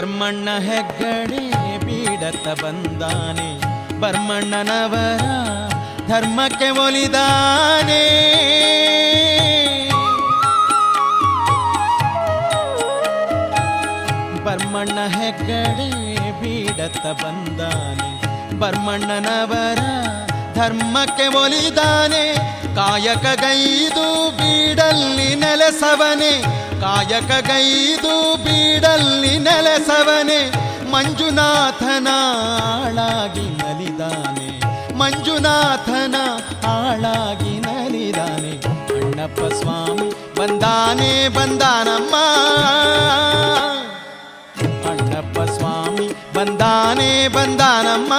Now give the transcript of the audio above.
ಬರ್ಮಣ್ಣ ಹೆಗ್ಗಡೆ ಬೀಡತ್ತ ಬಂದಾನೆ, ಬರ್ಮಣ್ಣನವರ ಧರ್ಮಕ್ಕೆ ಒಲಿದಾನೆ. ಬರ್ಮಣ್ಣ ಹೆಗ್ಗಡೆ ಬೀಡತ್ತ ಬಂದಾನೆ, ಬರ್ಮಣ್ಣನವರ ಧರ್ಮಕ್ಕೆ ಒಲಿದಾನೆ. ಕಾಯಕಗೈದು ಬೀಡಲ್ಲಿ ನೆಲೆಸವನೆ, ಕಾಯಕಗೈದು ಬೀಡಲ್ಲಿ ನೆಲೆಸವನೆ. ಮಂಜುನಾಥನ ಆಳಾಗಿ ನಲಿದಾನೆ, ಮಂಜುನಾಥನ ಆಳಾಗಿ ನಲಿದಾನೆ. ಅಣ್ಣಪ್ಪ ಸ್ವಾಮಿ ಬಂದಾನೆ ಬಂದಾನಮ್ಮ, ಅಣ್ಣಪ್ಪ ಸ್ವಾಮಿ ಬಂದಾನೆ ಬಂದಾನಮ್ಮ.